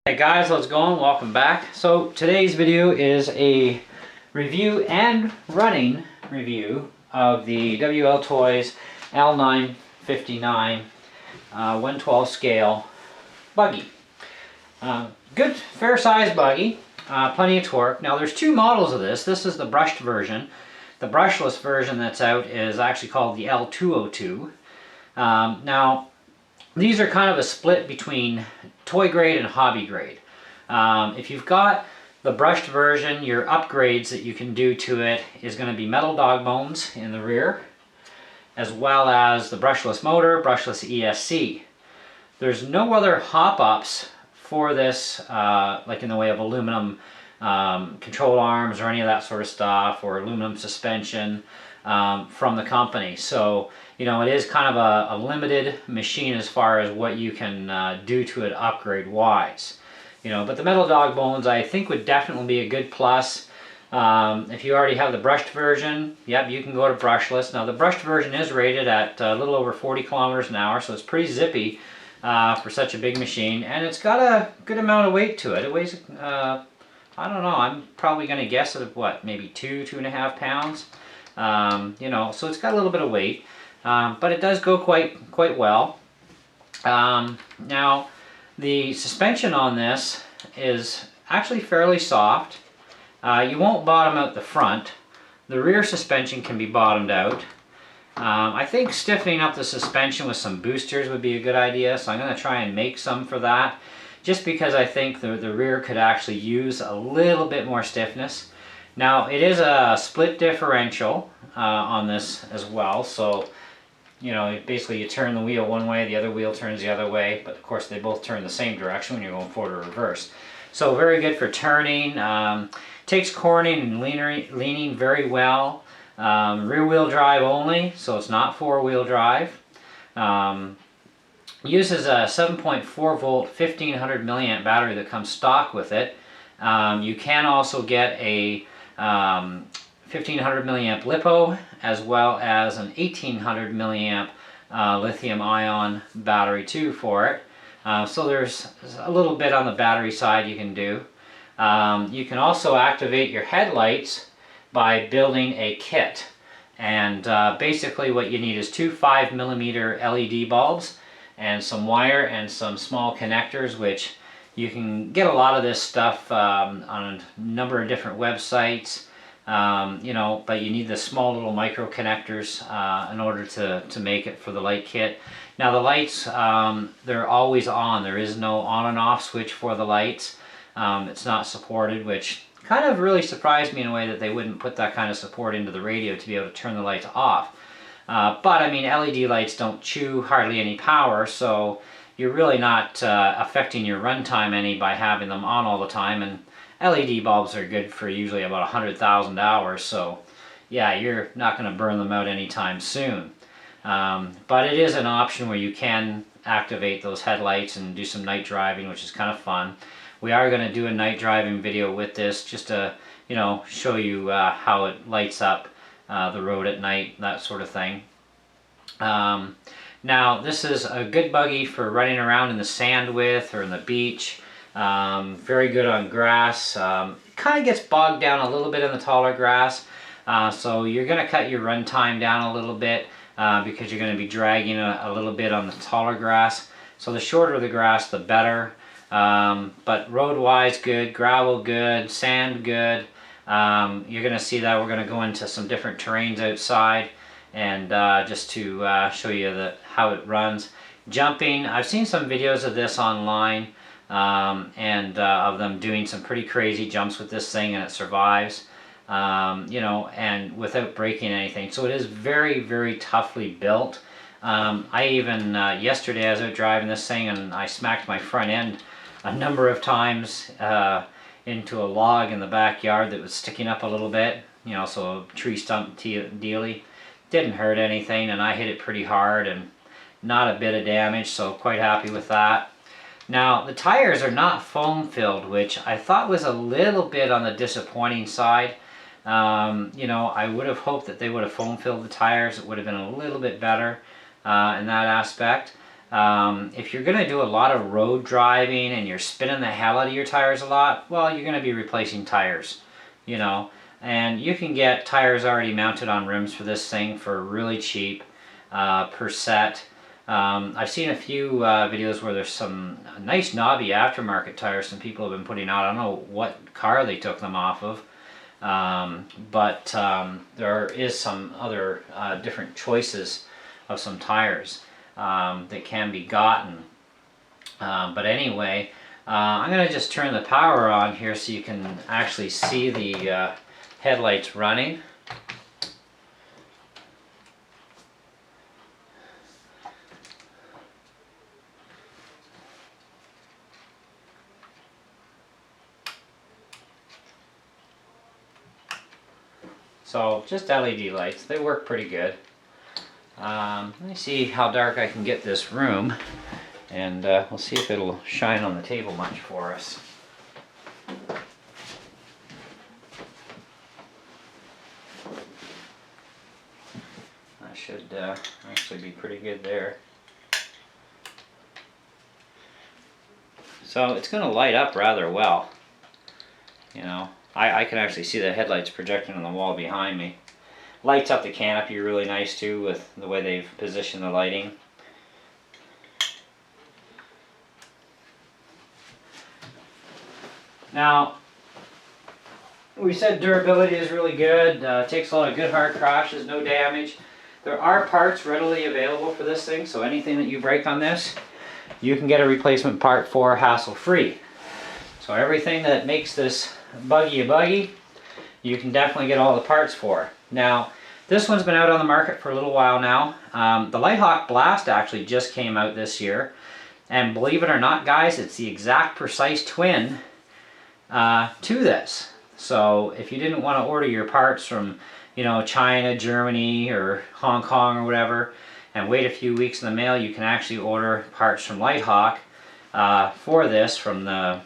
Hey guys, how's it going? Welcome back. So today's video is a review and running review of the WL Toys L959 112 scale buggy. Good fair size buggy, plenty of torque. Now there's two models of this. This is the brushed version. The brushless version that's out is actually called the L202. Now these are kind of a split between toy grade and hobby grade. If you've got the brushed version, your upgrades that you can do to it is going to be metal dog bones in the rear, as well as the brushless motor, brushless ESC. There's no other hop-ups for this, like in the way of aluminum control arms or any of that sort of stuff, or aluminum suspension from the company. So, you know, it is kind of a limited machine as far as what you can do to it upgrade-wise. You know, but the metal dog bones I think would definitely be a good plus. If you already have the brushed version, yep, you can go to brushless. Now the brushed version is rated at a little over 40 kilometers an hour, so it's pretty zippy for such a big machine, and it's got a good amount of weight to it. It weighs, I don't know, I'm probably going to guess at what, maybe 2.5 pounds. You know, so it's got a little bit of weight, but it does go quite well. Now, the suspension on this is actually fairly soft. You won't bottom out the front. The rear suspension can be bottomed out. I think stiffening up the suspension with some boosters would be a good idea, so I'm going to try and make some for that, just because I think the rear could actually use a little bit more stiffness. Now, it is a split differential on this as well, so you know, basically you turn the wheel one way, the other wheel turns the other way, but of course they both turn the same direction when you're going forward or reverse. So very good for turning, takes cornering and leaning very well. Rear wheel drive only, so it's not four wheel drive. Uses a 7.4 volt 1500 milliamp battery that comes stock with it. You can also get a 1500 milliamp LiPo, as well as an 1800 milliamp lithium ion battery too for it. So there's a little bit on the battery side you can do. You can also activate your headlights by building a kit. And basically what you need is two 5mm LED bulbs and some wire and some small connectors, which you can get a lot of this stuff on a number of different websites. You know, but you need the small little micro connectors in order to make it for the light kit. Now the lights, they're always on. There is no on and off switch for the lights. It's not supported, which kind of really surprised me in a way that they wouldn't put that kind of support into the radio to be able to turn the lights off. But I mean, LED lights don't chew hardly any power, so you're really not affecting your runtime any by having them on all the time. And LED bulbs are good for usually about 100,000 hours, so yeah, you're not going to burn them out anytime soon. But it is an option where you can activate those headlights and do some night driving, which is kind of fun. We are going to do a night driving video with this, just to, you know, show you how it lights up the road at night, that sort of thing. Now, this is a good buggy for running around in the sand with, or in the beach. Very good on grass. Kind of gets bogged down a little bit in the taller grass, so you're going to cut your run time down a little bit because you're going to be dragging a little bit on the taller grass. So the shorter the grass, the better. But road-wise, good. Gravel, good. Sand, good. You're going to see that we're going to go into some different terrains outside, and just to show you how it runs. Jumping, I've seen some videos of this online. Of them doing some pretty crazy jumps with this thing, and it survives, you know, and without breaking anything. So it is very, very toughly built. I even yesterday I was out driving this thing, and I smacked my front end a number of times into a log in the backyard that was sticking up a little bit, you know, so a tree stump dealy. Didn't hurt anything, and I hit it pretty hard and not a bit of damage, so quite happy with that. Now, the tires are not foam filled, which I thought was a little bit on the disappointing side. You know, I would have hoped that they would have foam filled the tires. It would have been a little bit better in that aspect. If you're going to do a lot of road driving and you're spinning the hell out of your tires a lot, well, you're going to be replacing tires, you know. And you can get tires already mounted on rims for this thing for really cheap per set. I've seen a few videos where there's some nice knobby aftermarket tires some people have been putting out. I don't know what car they took them off of, but there is some other different choices of some tires that can be gotten. But anyway, I'm going to just turn the power on here so you can actually see the headlights running. So just LED lights, they work pretty good. Let me see how dark I can get this room, and we'll see if it'll shine on the table much for us. That should actually be pretty good there. So it's going to light up rather well. You know, I can actually see the headlights projecting on the wall behind me. Lights up the canopy really nice too with the way they've positioned the lighting. Now, we said durability is really good. Takes a lot of good hard crashes, no damage. There are parts readily available for this thing, so anything that you break on this, you can get a replacement part for hassle-free. So everything that makes this buggy a buggy, you can definitely get all the parts for. Now, this one's been out on the market for a little while now. The Lighthawk Blast actually just came out this year. And believe it or not, guys, it's the exact precise twin to this. So if you didn't want to order your parts from, you know, China, Germany, or Hong Kong or whatever, and wait a few weeks in the mail, you can actually order parts from Lighthawk for this from the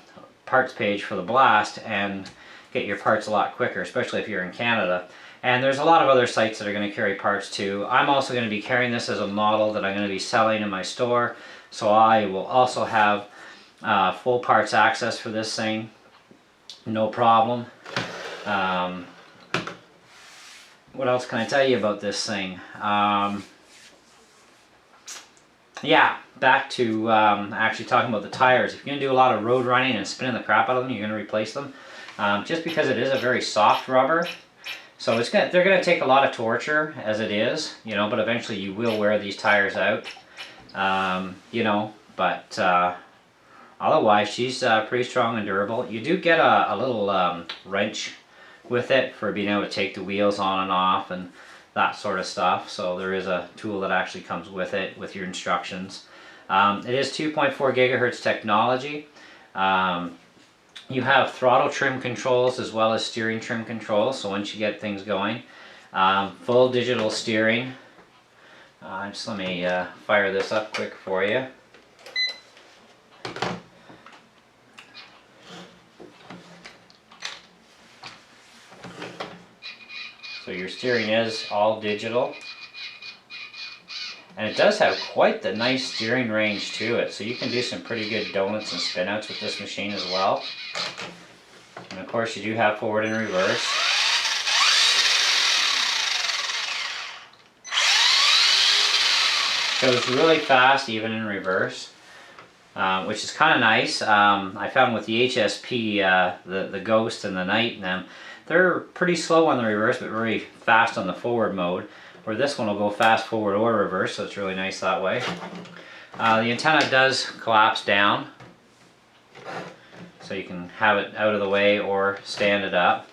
parts page for the Blast and get your parts a lot quicker, especially if you're in Canada. And there's a lot of other sites that are going to carry parts too. I'm also going to be carrying this as a model that I'm going to be selling in my store, so I will also have full parts access for this thing, no problem. What else can I tell you about this thing? Yeah, back to actually talking about the tires. If you're going to do a lot of road running and spinning the crap out of them, you're going to replace them. Just because it is a very soft rubber, so they're going to take a lot of torture as it is, you know, but eventually you will wear these tires out, you know, but otherwise she's pretty strong and durable. You do get a little wrench with it for being able to take the wheels on and off and that sort of stuff, so there is a tool that actually comes with it with your instructions. It is 2.4 gigahertz technology. You have throttle trim controls as well as steering trim controls, so once you get things going. Full digital steering. Just let me fire this up quick for you. So your steering is all digital. And it does have quite the nice steering range to it, so you can do some pretty good donuts and spinouts with this machine as well. And of course you do have forward and reverse. Goes really fast even in reverse, which is kind of nice. I found with the HSP, the Ghost and the Knight and them, they're pretty slow on the reverse but very fast on the forward mode. Where this one will go fast forward or reverse, so it's really nice that way. The antenna does collapse down, so you can have it out of the way or stand it up.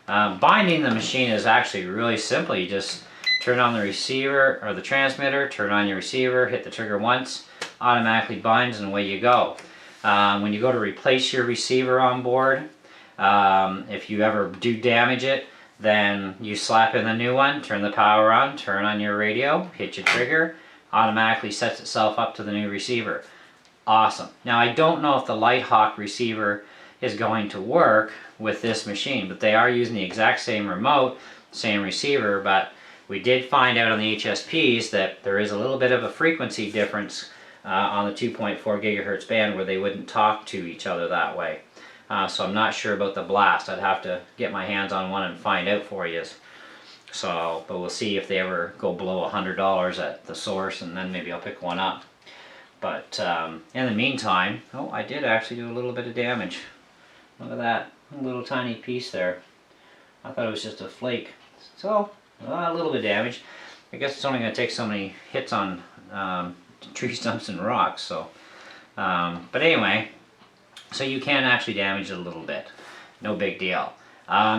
Binding the machine is actually really simple. You just turn on the receiver or the transmitter, turn on your receiver, hit the trigger once, automatically binds and away you go. When you go to replace your receiver on board, if you ever do damage it, then you slap in the new one, turn the power on, turn on your radio, hit your trigger, automatically sets itself up to the new receiver. Awesome. Now I don't know if the Lighthawk receiver is going to work with this machine, but they are using the exact same remote, same receiver, but we did find out on the HSPs that there is a little bit of a frequency difference on the 2.4 gigahertz band where they wouldn't talk to each other that way. So I'm not sure about the blast. I'd have to get my hands on one and find out for you. So, but we'll see if they ever go below $100 at the source, and then maybe I'll pick one up. But in the meantime, oh, I did actually do a little bit of damage. Look at that little tiny piece there. I thought it was just a flake. So, a little bit of damage. I guess it's only going to take so many hits on tree stumps and rocks. So, but anyway, so you can actually damage it a little bit. No big deal.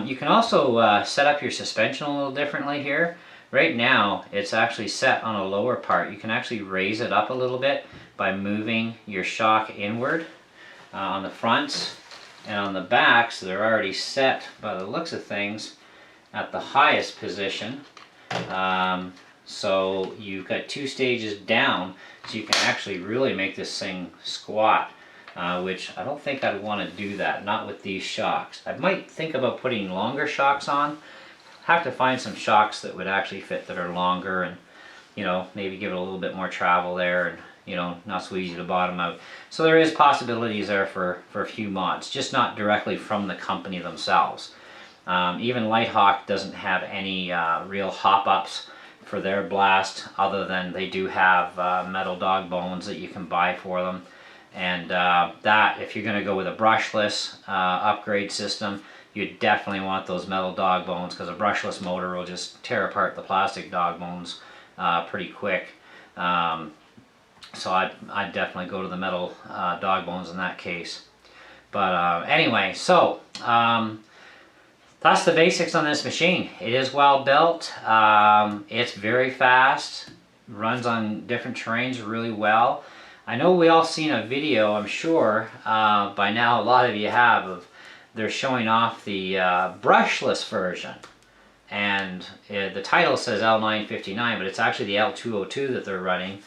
You can also set up your suspension a little differently here. Right now, it's actually set on a lower part. You can actually raise it up a little bit by moving your shock inward on the fronts and on the backs. They're already set, by the looks of things, at the highest position. So you've got 2 stages down, so you can actually really make this thing squat. Which I don't think I'd want to do that, not with these shocks. I might think about putting longer shocks on. Have to find some shocks that would actually fit, that are longer, and maybe give it a little bit more travel there, and not so easy to bottom out. So there is possibilities there for a few mods, just not directly from the company themselves. Even Lighthawk doesn't have any real hop-ups for their blast, other than they do have metal dog bones that you can buy for them. And that, if you're going to go with a brushless upgrade system, you definitely want those metal dog bones, because a brushless motor will just tear apart the plastic dog bones pretty quick. So I'd definitely go to the metal dog bones in that case. But anyway, so that's the basics on this machine. It is well built. It's very fast. Runs on different terrains really well. I know we all seen a video, I'm sure, by now a lot of you have, of they're showing off the brushless version. And the title says L959, but it's actually the L202 that they're running.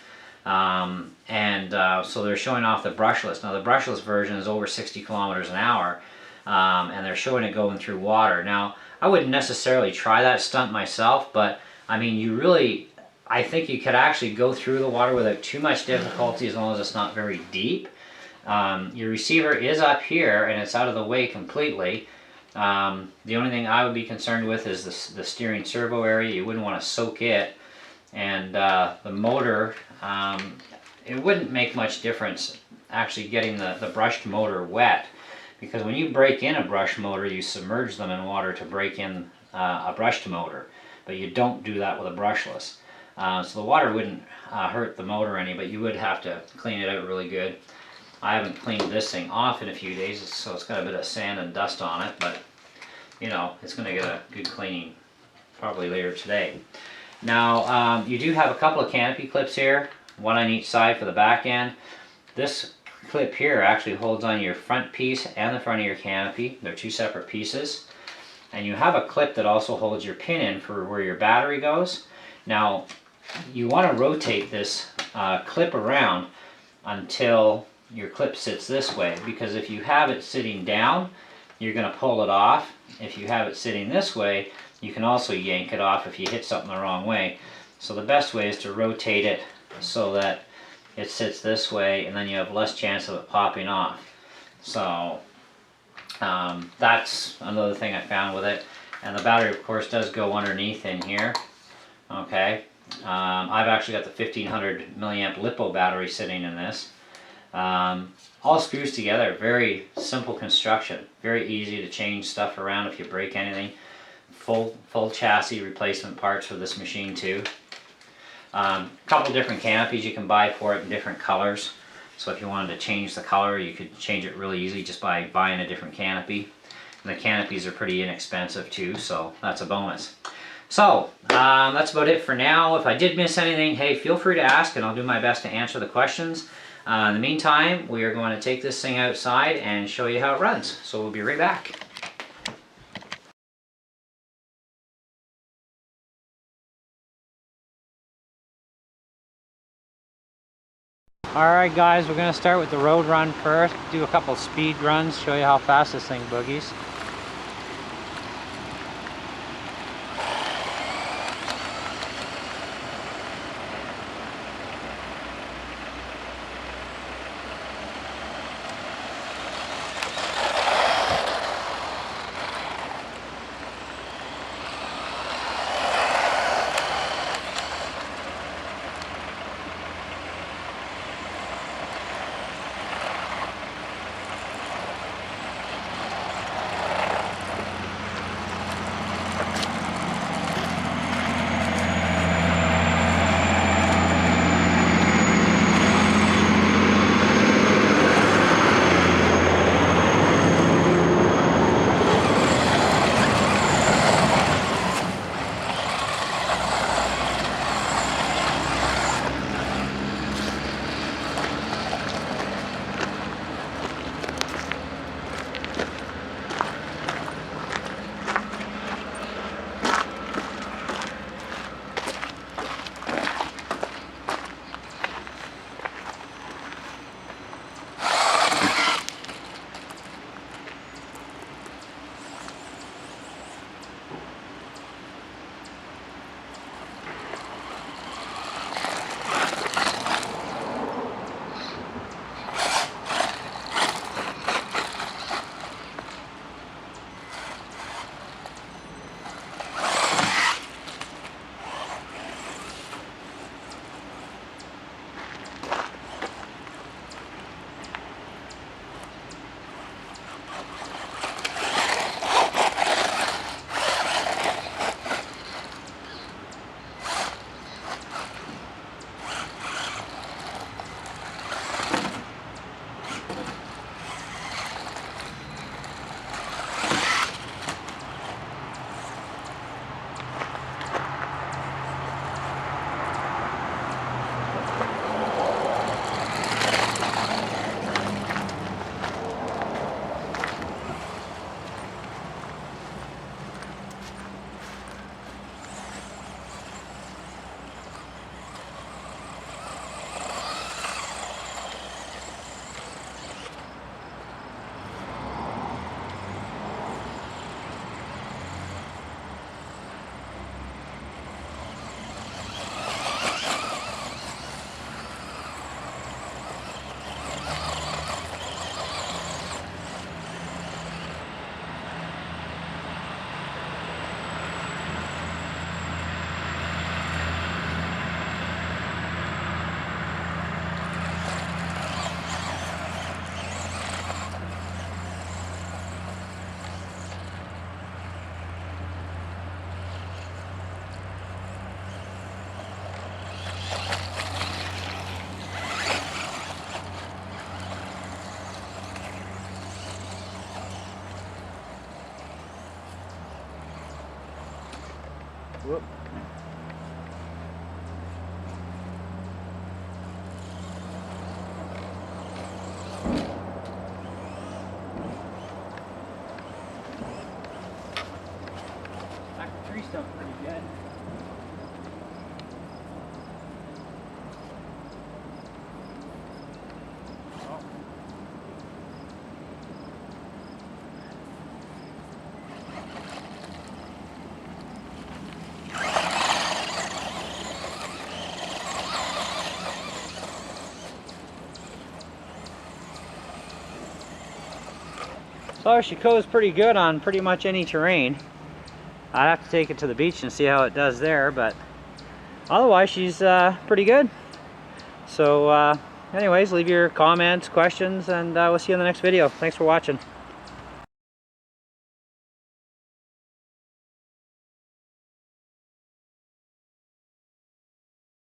So they're showing off the brushless. Now the brushless version is over 60 kilometers an hour, and they're showing it going through water. Now, I wouldn't necessarily try that stunt myself, but I mean, I think you could actually go through the water without too much difficulty, as long as it's not very deep. Your receiver is up here, and it's out of the way completely. The only thing I would be concerned with is the steering servo area. You wouldn't want to soak it. And the motor, it wouldn't make much difference actually getting the brushed motor wet, because when you break in a brushed motor, you submerge them in water to break in a brushed motor, but you don't do that with a brushless. So the water wouldn't hurt the motor any, but you would have to clean it out really good. I haven't cleaned this thing off in a few days, so it's got a bit of sand and dust on it, but it's going to get a good cleaning probably later today. Now, you do have a couple of canopy clips here, one on each side for the back end. This clip here actually holds on your front piece and the front of your canopy. They're 2 separate pieces. And you have a clip that also holds your pin in for where your battery goes. Now, you want to rotate this clip around until your clip sits this way, because if you have it sitting down, you're going to pull it off. If you have it sitting this way, you can also yank it off if you hit something the wrong way. So the best way is to rotate it so that it sits this way, and then you have less chance of it popping off. So that's another thing I found with it. And the battery, of course, does go underneath in here. Okay, I've actually got the 1500 milliamp LiPo battery sitting in this. All screws together, very simple construction, very easy to change stuff around if you break anything. Full chassis replacement parts for this machine too. Couple different canopies you can buy for it in different colors. So if you wanted to change the color, you could change it really easy just by buying a different canopy. And the canopies are pretty inexpensive too, so that's a bonus. So that's about it for now. If I did miss anything, hey, feel free to ask and I'll do my best to answer the questions. In the meantime, we are going to take this thing outside and show you how it runs. So we'll be right back. Alright guys, we're going to start with the road run first. Do a couple speed runs, show you how fast this thing boogies. Whoop. Back the tree stuff pretty good. So she goes pretty good on pretty much any terrain. I'd have to take it to the beach and see how it does there, but otherwise she's pretty good. So anyways, leave your comments, questions, and we'll see you in the next video. Thanks for watching.